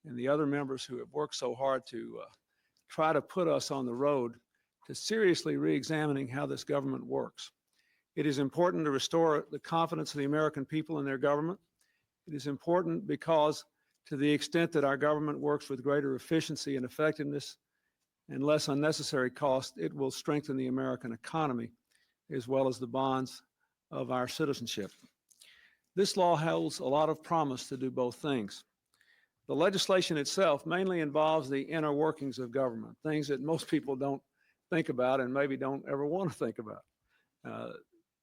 and the other members who have worked so hard to try to put us on the road to seriously re-examining how this government works. It is important to restore the confidence of the American people in their government. It is important because to the extent that our government works with greater efficiency and effectiveness and less unnecessary cost, it will strengthen the American economy as well as the bonds of our citizenship. This law holds a lot of promise to do both things. The legislation itself mainly involves the inner workings of government, things that most people don't think about and maybe don't ever want to think about.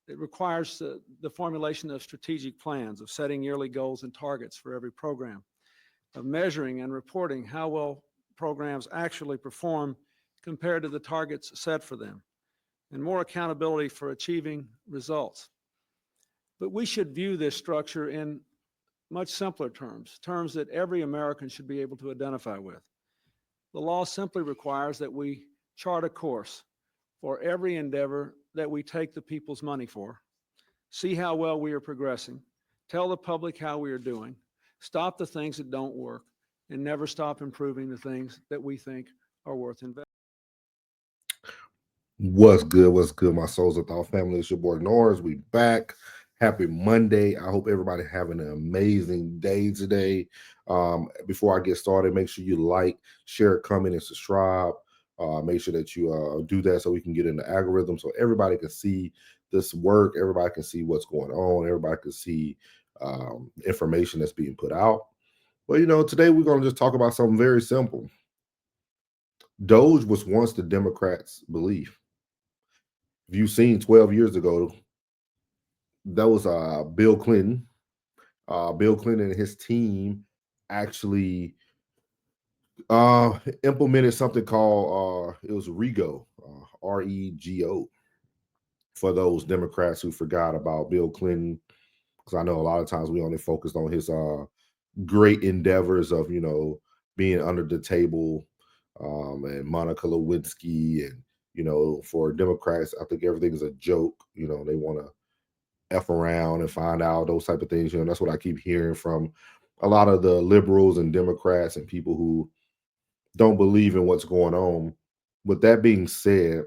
It requires the formulation of strategic plans, of setting yearly goals and targets for every program, of measuring and reporting how well programs actually perform compared to the targets set for them, and more accountability for achieving results. But we should view this structure in much simpler terms, terms that every American should be able to identify with. The law simply requires that we chart a course for every endeavor that we take the people's money for, see how well we are progressing, tell the public how we are doing, stop the things that don't work, and never stop improving the things that we think are worth investing. What's good? What's good, my souls of thought family? It's your boy Norris. We back. Happy Monday. I hope everybody having an amazing day today. Before I get started, make sure you like, share, comment, and subscribe. Make sure that you do that so we can get in the algorithm so everybody can see this work. Everybody can see what's going on. Everybody can see information that's being put out. Well, today we're going to just talk about something very simple. DOGE was once the Democrats' belief. If you've seen 12 years ago, that was Bill Clinton. Bill Clinton and his team actually implemented something called it was REGO, REGO, for those Democrats who forgot about Bill Clinton, because I know a lot of times we only focused on his great endeavors of being under the table, and Monica Lewinsky, and for Democrats, I think everything is a joke. They want to F around and find out those type of things. That's what I keep hearing from a lot of the liberals and Democrats and people who don't believe in what's going on. With that being said,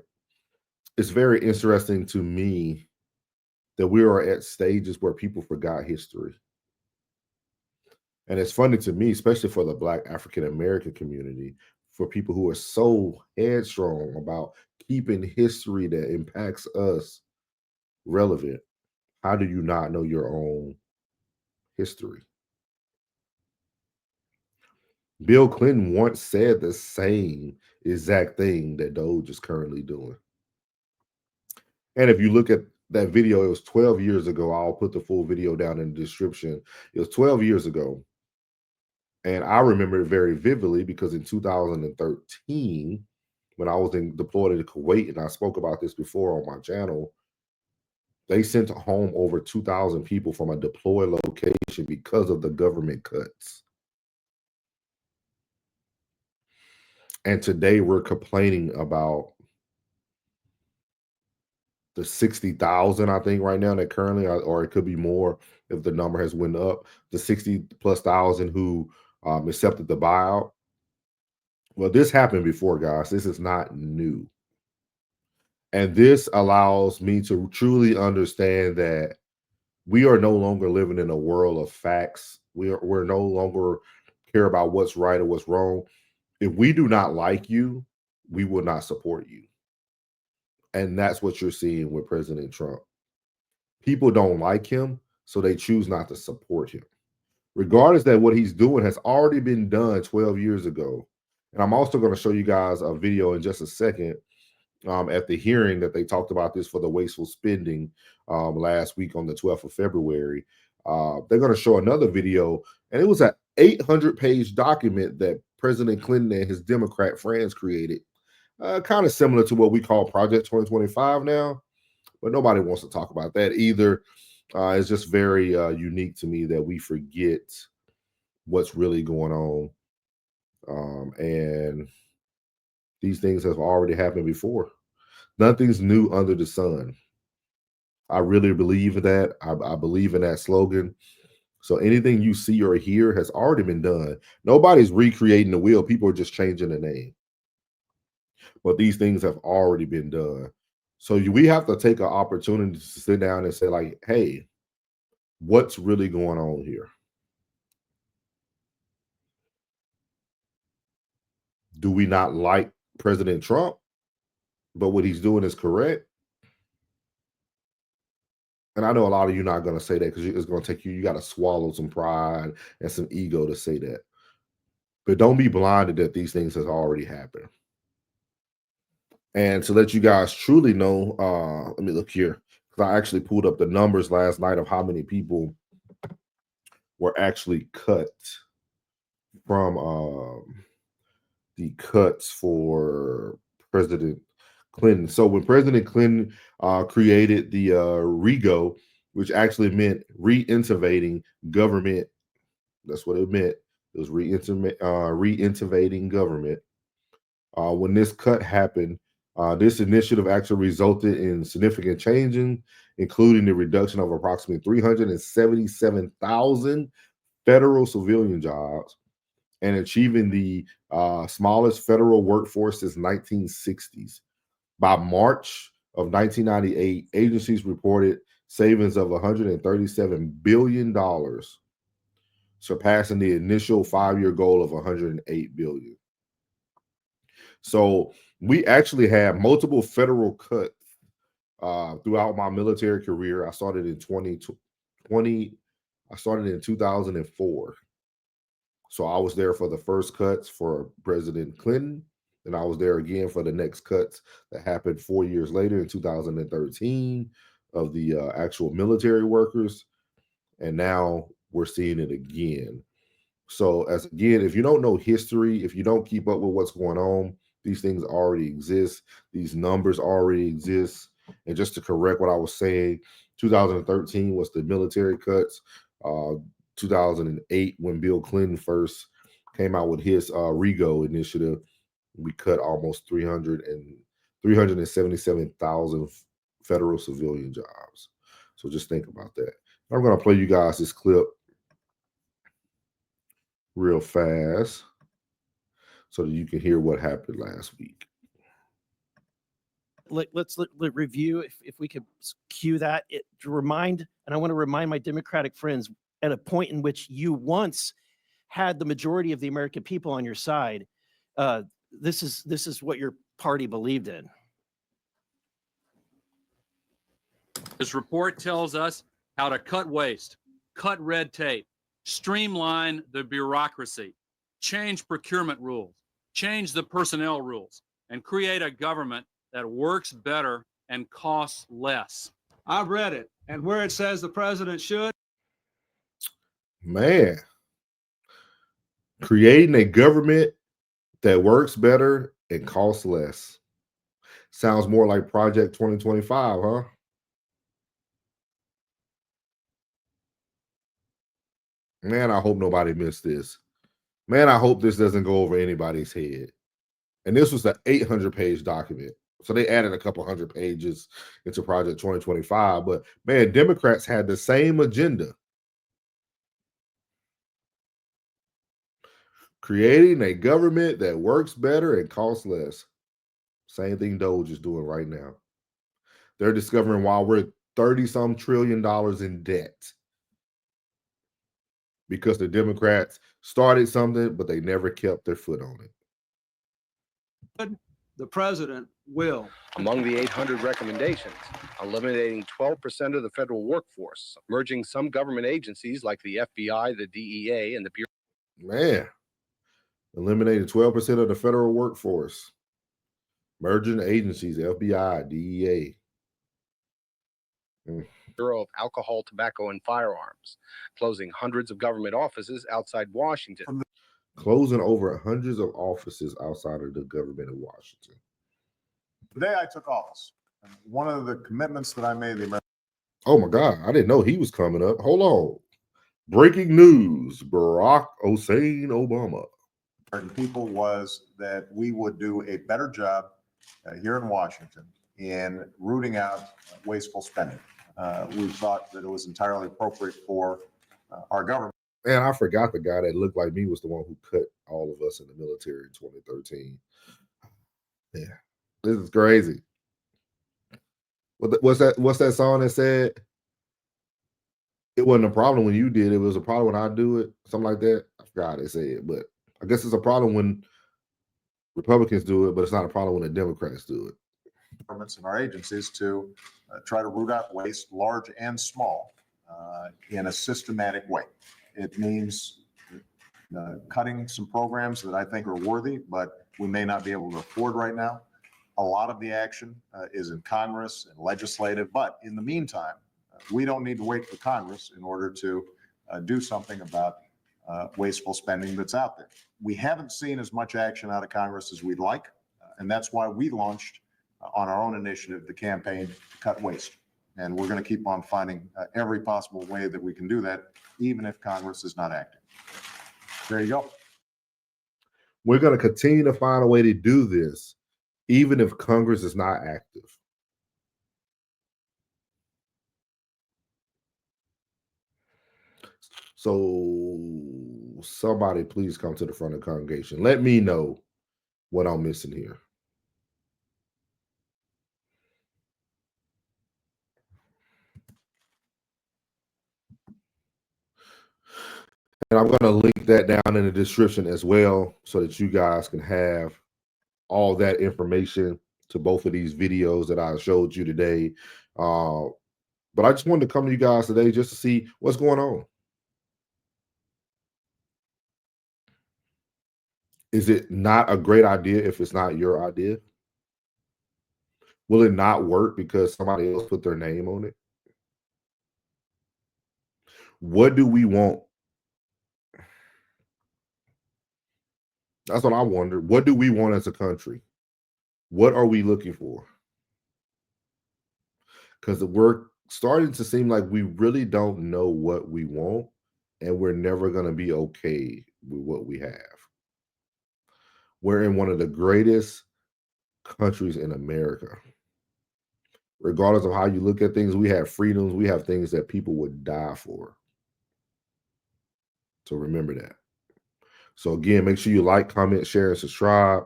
it's very interesting to me that we are at stages where people forgot history. And it's funny to me, especially for the Black African American community, for people who are so headstrong about keeping history that impacts us relevant. How do you not know your own history? Bill Clinton once said the same exact thing that DOGE is currently doing. And if you look at that video, it was 12 years ago. I'll put the full video down in the description. It was 12 years ago. And I remember it very vividly because in 2013, when I was deployed in Kuwait, and I spoke about this before on my channel, they sent home over 2,000 people from a deployed location because of the government cuts. And today we're complaining about the 60,000, I think, right now that currently, or it could be more if the number has went up, the 60+ thousand who accepted the buyout. Well, this happened before, guys. This is not new. And this allows me to truly understand that we are no longer living in a world of facts. We're no longer care about what's right or what's wrong. If we do not like you, we will not support you. And that's what you're seeing with President Trump. People don't like him, so they choose not to support him. Regardless that what he's doing has already been done 12 years ago. And I'm also going to show you guys a video in just a second at the hearing that they talked about this for the wasteful spending last week on the 12th of February. They're going to show another video, and it was an 800-page document that President Clinton and his Democrat friends created, kind of similar to what we call Project 2025 now, but nobody wants to talk about that either. It's just very unique to me that we forget what's really going on. And these things have already happened before. Nothing's new under the sun. I really believe that. I believe in that slogan. So anything you see or hear has already been done. Nobody's recreating the wheel. People are just changing the name. But these things have already been done. So we have to take an opportunity to sit down and say, like, hey, what's really going on here? Do we not like President Trump, but what he's doing is correct? And I know a lot of you not going to say that because it's going to take you got to swallow some pride and some ego to say that. But don't be blinded that these things has already happened. And to let you guys truly know, let me look here, because I actually pulled up the numbers last night of how many people were actually cut from the cuts for President Clinton. So when President Clinton created the REGO, which actually meant reintegrating government, that's what it meant. It was reintegrating government. When this cut happened, this initiative actually resulted in significant changes, including the reduction of approximately 377,000 federal civilian jobs and achieving the smallest federal workforce since 1960s. By March of 1998, agencies reported savings of $137 billion, surpassing the initial 5-year goal of $108 billion. So we actually had multiple federal cuts throughout my military career. I started in 2020. I started in 2004. So I was there for the first cuts for President Clinton, and I was there again for the next cuts that happened 4 years later in 2013 of the actual military workers. And now we're seeing it again. So as again, if you don't know history, if you don't keep up with what's going on, these things already exist. These numbers already exist. And just to correct what I was saying, 2013 was the military cuts. 2008, when Bill Clinton first came out with his REGO initiative, we cut almost 377,000 federal civilian jobs. So just think about that. I'm going to play you guys this clip real fast so that you can hear what happened last week. Let's review, if we could cue that, to remind, and I want to remind my Democratic friends, at a point in which you once had the majority of the American people on your side, this is what your party believed in. This report tells us how to cut waste, cut red tape, streamline the bureaucracy, change procurement rules, change the personnel rules, and create a government that works better and costs less. I've read it, and where it says the president should. Man, creating a government that works better and costs less. Sounds more like Project 2025, huh? Man, I hope nobody missed this. Man, I hope this doesn't go over anybody's head. And this was an 800-page document. So they added a couple hundred pages into Project 2025. But man, Democrats had the same agenda. Creating a government that works better and costs less. Same thing DOGE is doing right now. They're discovering why we're 30-some trillion in debt. Because the Democrats started something, but they never kept their foot on it. The president will. Among the 800 recommendations, eliminating 12% of the federal workforce, merging some government agencies like the FBI, the DEA, and the Bureau. Man, eliminating 12% of the federal workforce, merging agencies, FBI, DEA. Bureau of Alcohol, Tobacco, and Firearms, closing hundreds of government offices outside Washington. Closing over hundreds of offices outside of the government of Washington. The day I took office, one of the commitments that I made, Oh my God, I didn't know he was coming up. Hold on. Breaking news, Barack Hussein Obama. American people was that we would do a better job here in Washington in rooting out wasteful spending. We thought that it was entirely appropriate for our government. And I forgot the guy that looked like me was the one who cut all of us in the military in 2013. Yeah, this is crazy. What's that song that said? It wasn't a problem when you did it. It was a problem when I do it. Something like that. I forgot how they say it, but I guess it's a problem when Republicans do it, but it's not a problem when the Democrats do it. Governments and our agencies to try to root out waste, large and small, in a systematic way. It means cutting some programs that I think are worthy, but we may not be able to afford right now. A lot of the action is in Congress and legislative, but in the meantime, we don't need to wait for Congress in order to do something about wasteful spending that's out there. We haven't seen as much action out of Congress as we'd like, and that's why we launched on our own initiative the campaign to cut waste. And we're going to keep on finding every possible way that we can do that, even if Congress is not acting. There you go. We're going to continue to find a way to do this, even if Congress is not active. So somebody please come to the front of the congregation. Let me know what I'm missing here. And I'm going to link that down in the description as well so that you guys can have all that information to both of these videos that I showed you today. But I just wanted to come to you guys today just to see what's going on. Is it not a great idea if it's not your idea? Will it not work because somebody else put their name on it? What do we want? That's what I wonder. What do we want as a country? What are we looking for? Because we're starting to seem like we really don't know what we want, and we're never going to be okay with what we have. We're in one of the greatest countries in America. Regardless of how you look at things, we have freedoms. We have things that people would die for. So remember that. So again, make sure you like, comment, share, and subscribe.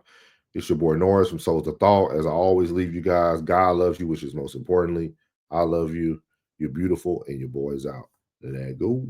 It's your boy Norris from Souls of Thought. As I always leave you guys, God loves you, which is most importantly. I love you. You're beautiful, and your boy's out. Let that go.